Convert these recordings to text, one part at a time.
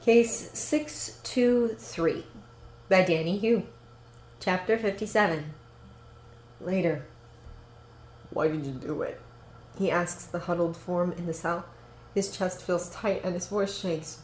Case 623 by Danny Hugh. Chapter 57. Later. Why did you do it? He asks the huddled form in the cell. His chest feels tight and his voice shakes.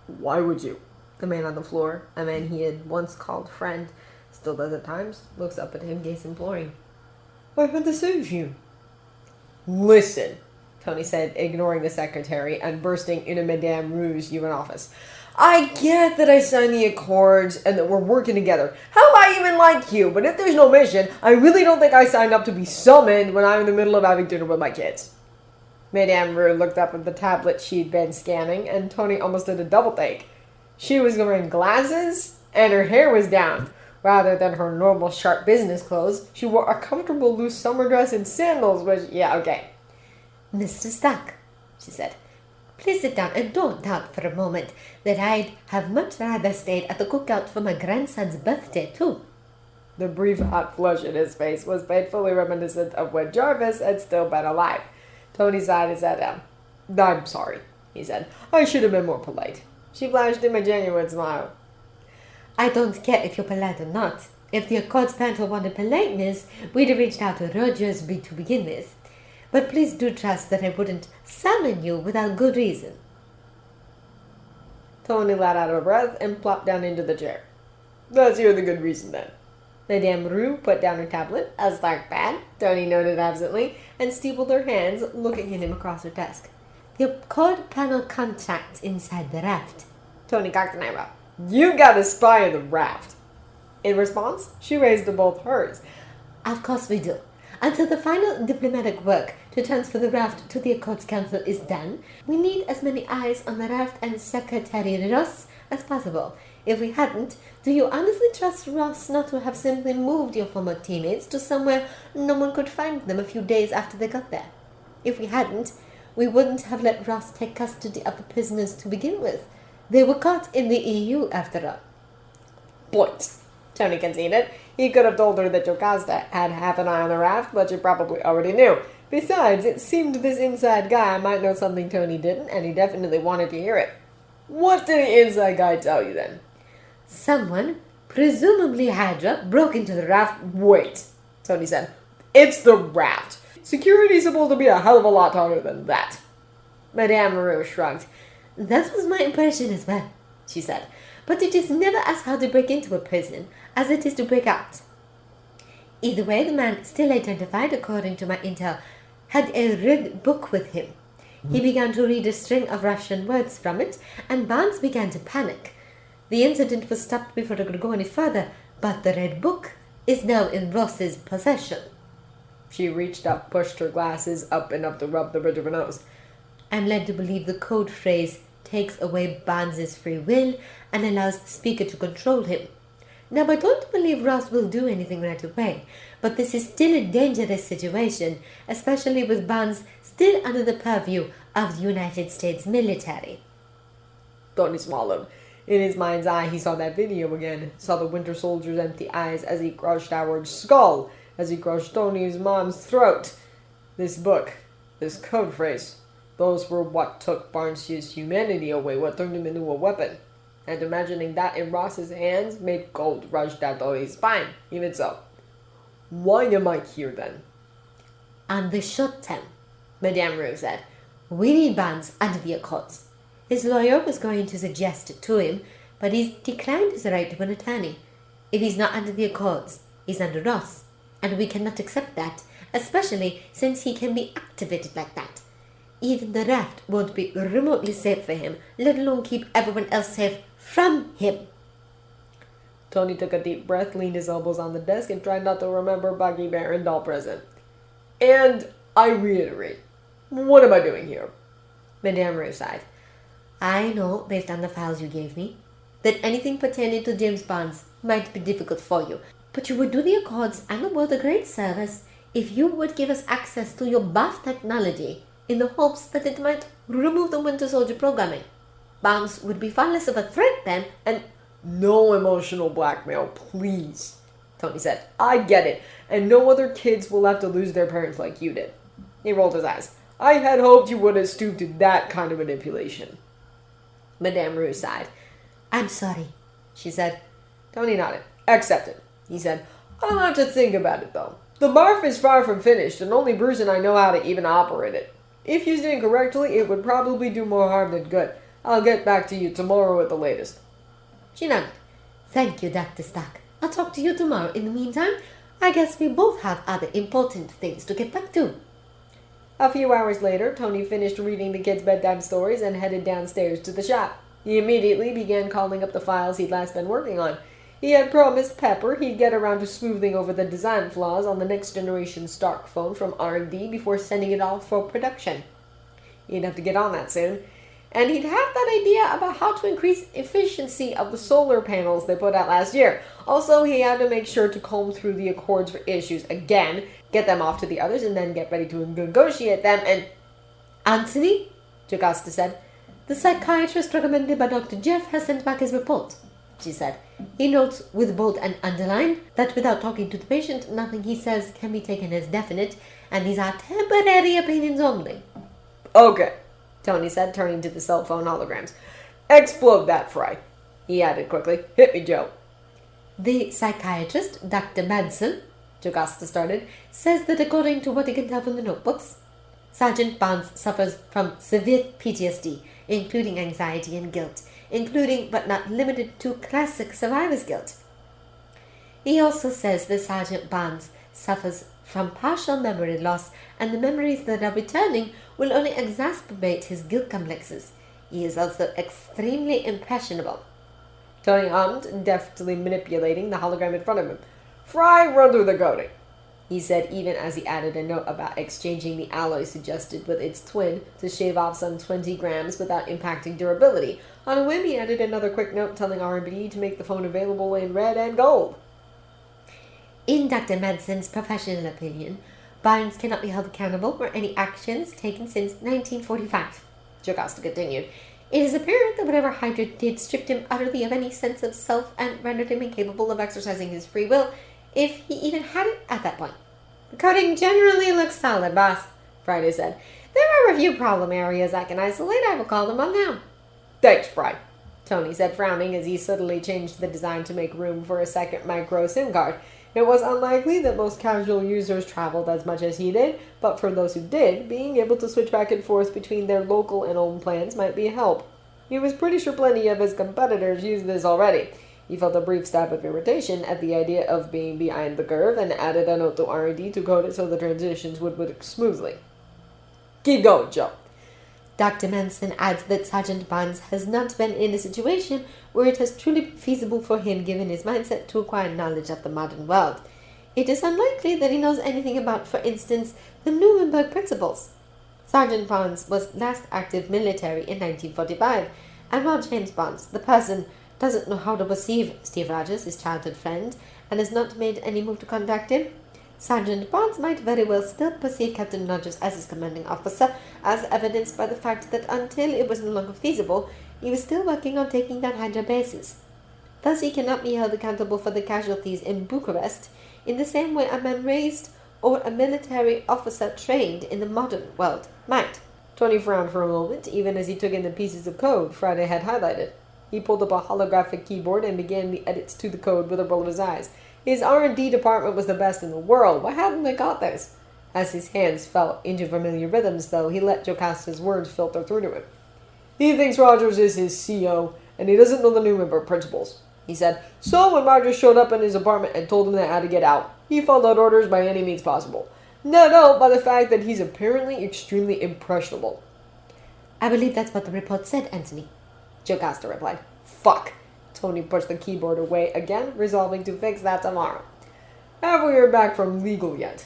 Why would you? The man on the floor, a man he had once called friend, still does at times, looks up at him, gaze imploring. I had to save you. Listen, Tony said, ignoring the secretary and bursting into Madame Rouge's UN office. I get that I signed the accords and that we're working together. How am I even like you? But if there's no mission, I really don't think I signed up to be summoned when I'm in the middle of having dinner with my kids. Madame Rouge looked up at the tablet she'd been scanning, and Tony almost did a double take. She was wearing glasses, and her hair was down. Rather than her normal sharp business clothes, she wore a comfortable loose summer dress and sandals, which, yeah, okay. Mr. Stark, she said, please sit down and don't doubt for a moment that I'd have much rather stayed at the cookout for my grandson's birthday, too. The brief hot flush in his face was painfully reminiscent of when Jarvis had still been alive. Tony sighed and sat down. I'm sorry, he said. I should have been more polite. She flashed him a genuine smile. I don't care if you're polite or not. If the Accords panel wanted politeness, we'd have reached out to Rogers to begin with. But please do trust that I wouldn't summon you without good reason. Tony let out a breath and plopped down into the chair. Let's hear the good reason then. Madame Rue put down her tablet, a Stark pad, Tony noted absently, and steepled her hands, looking at him across her desk. The Accord panel contract's inside the raft. Tony cocked an eyebrow. You got a spy in the raft. In response, she raised both hers. Of course we do. Until the final diplomatic work to transfer the raft to the Accords Council is done, we need as many eyes on the raft and Secretary Ross as possible. If we hadn't, do you honestly trust Ross not to have simply moved your former teammates to somewhere no one could find them a few days after they got there? If we hadn't, we wouldn't have let Ross take custody of the prisoners to begin with. They were caught in the EU, after all. Points, Tony conceded. He could have told her that Jocasta had half an eye on the raft, but she probably already knew. Besides, it seemed this inside guy might know something Tony didn't, and he definitely wanted to hear it. What did the inside guy tell you then? Someone, presumably Hydra, broke into the raft. Wait, Tony said. It's the raft. Security's supposed to be a hell of a lot taller than that. Madame Rouge shrugged. That was my impression as well, she said. But it is never as hard to break into a prison as it is to break out. Either way, the man, still identified according to my intel, had a red book with him. He began to read a string of Russian words from it, and Barnes began to panic. The incident was stopped before it could go any further, but the red book is now in Ross's possession. She reached up, pushed her glasses up enough to rub the bridge of her nose. I'm led to believe the code phrase takes away Barnes's free will and allows the speaker to control him. Now, I don't believe Ross will do anything right away, but this is still a dangerous situation, especially with Barnes still under the purview of the United States military. Tony swallowed. In his mind's eye, he saw that video again, saw the Winter Soldier's empty eyes as he crushed Howard's skull, as he crushed Tony's mom's throat. This book, this code phrase, those were what took Barnes' humanity away, what turned him into a weapon. And imagining that in Ross's hands made cold rush down Tony's spine. Even so, why am I here then? On the short term, Madame Rouge said, we need Barnes under the Accords. His lawyer was going to suggest it to him, but he's declined his right to an attorney. If he's not under the Accords, he's under Ross, and we cannot accept that, especially since he can be activated like that. Even the raft won't be remotely safe for him, let alone keep everyone else safe from him. Tony took a deep breath, leaned his elbows on the desk, and tried not to remember Buggy Bear and Doll present. And I reiterate, what am I doing here? Madame Rouge sighed. I know, based on the files you gave me, that anything pertaining to James Barnes might be difficult for you, but you would do the Accords and the world a great service if you would give us access to your buff technology in the hopes that it might remove the Winter Soldier programming. Barnes would be far less of a threat then, and no emotional blackmail, please, Tony said. I get it, and no other kids will have to lose their parents like you did. He rolled his eyes. I had hoped you would have stooped to that kind of manipulation. Madame Rue sighed. I'm sorry, she said. Tony nodded. Accepted, he said. I'll have to think about it, though. The barf is far from finished, and only Bruce and I know how to even operate it. If used incorrectly, it would probably do more harm than good. I'll get back to you tomorrow at the latest. She nodded. Thank you, Dr. Stark. I'll talk to you tomorrow. In the meantime, I guess we both have other important things to get back to. A few hours later, Tony finished reading the kids' bedtime stories and headed downstairs to the shop. He immediately began calling up the files he'd last been working on. He had promised Pepper he'd get around to smoothing over the design flaws on the next-generation Stark phone from R&D before sending it off for production. He'd have to get on that soon. And he'd have that idea about how to increase efficiency of the solar panels they put out last year. Also, he had to make sure to comb through the Accords for issues again, get them off to the others, and then get ready to negotiate them, and... Anthony, Jocasta said. The psychiatrist recommended by Dr. Jeff has sent back his report, she said. He notes with bold and underline that without talking to the patient, nothing he says can be taken as definite, and these are temporary opinions only. Okay, Tony said, turning to the cell phone holograms. Explode that, Fry, he added quickly. Hit me, Joe. The psychiatrist, Dr. Manson, Jocasta started, says that according to what he can tell from the notebooks, Sergeant Barnes suffers from severe PTSD, including anxiety and guilt, including but not limited to classic survivor's guilt. He also says that Sergeant Barnes suffers from partial memory loss, and the memories that are returning will only exacerbate his guilt complexes. He is also extremely impressionable. Tony hummed, deftly manipulating the hologram in front of him. Fry, run through the coding, he said, even as he added a note about exchanging the alloy suggested with its twin to shave off some 20 grams without impacting durability. On a whim, he added another quick note telling R&D to make the phone available in red and gold. In Dr. Manson's professional opinion, Barnes cannot be held accountable for any actions taken since 1945, Jocasta continued. It is apparent that whatever Hydra did stripped him utterly of any sense of self and rendered him incapable of exercising his free will, if he even had it at that point. The coding generally looks solid, boss, Friday said. There are a few problem areas I can isolate. I will call them up now. Thanks, Fry, Tony said, frowning as he subtly changed the design to make room for a second micro SIM card. It was unlikely that most casual users traveled as much as he did, but for those who did, being able to switch back and forth between their local and home plans might be a help. He was pretty sure plenty of his competitors used this already. He felt a brief stab of irritation at the idea of being behind the curve and added a note to R&D to code it so the transitions would work smoothly. Keep going, Joe. Dr. Manson adds that Sergeant Barnes has not been in a situation where it has truly been feasible for him, given his mindset, to acquire knowledge of the modern world. It is unlikely that he knows anything about, for instance, the Nuremberg principles. Sergeant Barnes was last active military in 1945, and while James Barnes, the person, doesn't know how to perceive Steve Rogers, his childhood friend, and has not made any move to contact him, Sergeant Barnes might very well still perceive Captain Rogers as his commanding officer, as evidenced by the fact that until it was no longer feasible, he was still working on taking down Hydra bases. Thus he cannot be held accountable for the casualties in Bucharest in the same way a man raised or a military officer trained in the modern world might. Tony frowned for a moment, even as he took in the pieces of code Friday had highlighted. He pulled up a holographic keyboard and began the edits to the code with a roll of his eyes. His R&D department was the best in the world. Why hadn't they got this? As his hands fell into familiar rhythms, though, he let Jocasta's words filter through to him. He thinks Rogers is his CO, and he doesn't know the Nuremberg principles, he said. So when Rogers showed up in his apartment and told him they had to get out, he followed orders by any means possible. No, by the fact that he's apparently extremely impressionable. I believe that's what the report said, Anthony, Jocasta replied. Fuck. Tony pushed the keyboard away again, resolving to fix that tomorrow. Have we heard back from legal yet?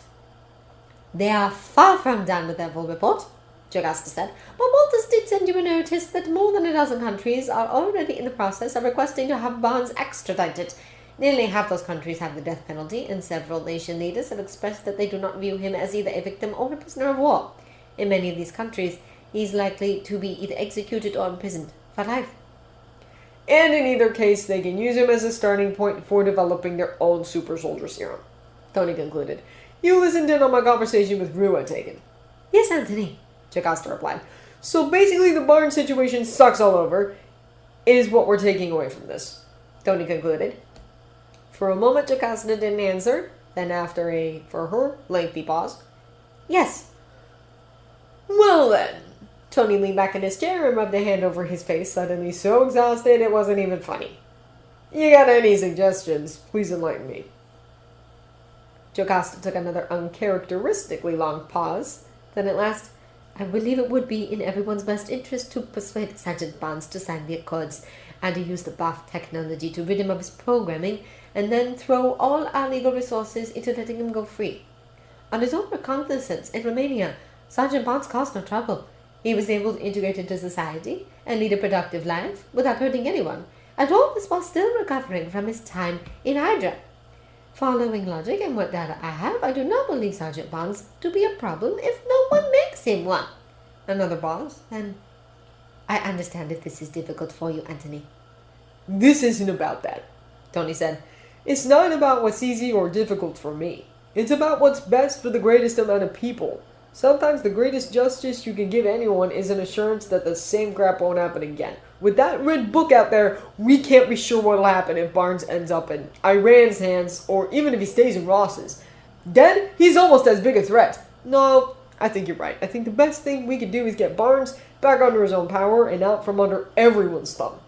They are far from done with their full report, Jocasta said, but Walters did send you a notice that more than a dozen countries are already in the process of requesting to have Barnes extradited. Nearly half those countries have the death penalty, and several nation leaders have expressed that they do not view him as either a victim or a prisoner of war. In many of these countries, he is likely to be either executed or imprisoned for life. And in either case, they can use him as a starting point for developing their own super soldier serum, Tony concluded. You listened in on my conversation with Rue, I take it. Yes, Anthony, Jocasta replied. So basically the Barnes situation sucks all over. is what we're taking away from this," Tony concluded. For a moment, Jocasta didn't answer. Then, after a, for her, lengthy pause, "Yes." "Well then," Tony leaned back in his chair and rubbed a hand over his face, suddenly so exhausted it wasn't even funny. "You got any suggestions? Please enlighten me." Jocasta took another uncharacteristically long pause. Then at last, "I believe it would be in everyone's best interest to persuade Sergeant Barnes to sign the Accords and to use the BAF technology to rid him of his programming and then throw all our legal resources into letting him go free. On his own recognizance in Romania, Sergeant Barnes caused no trouble. He was able to integrate into society and lead a productive life without hurting anyone, and all this while still recovering from his time in Hydra. Following logic and what data I have, I do not believe Sergeant Barnes to be a problem if no one makes him one." Another pause. "Then I understand if this is difficult for you, Anthony." This isn't about that," Tony said. "It's not about what's easy or difficult for me. It's about what's best for the greatest amount of people. Sometimes the greatest justice you can give anyone is an assurance that the same crap won't happen again. With that red book out there, we can't be sure what'll happen if Barnes ends up in Iran's hands, or even if he stays in Ross's. Then, he's almost as big a threat. No, I think you're right. I think the best thing we could do is get Barnes back under his own power and out from under everyone's thumb."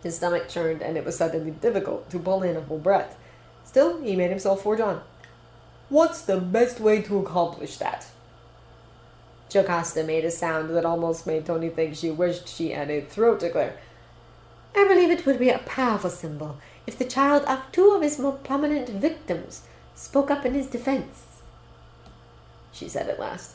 His stomach churned, and it was suddenly difficult to pull in a full breath. Still, he made himself forge on. "What's the best way to accomplish that?" Jocasta made a sound that almost made Tony think she wished she had a throat to clear. "I believe it would be a powerful symbol if the child of two of his more prominent victims spoke up in his defense," she said at last.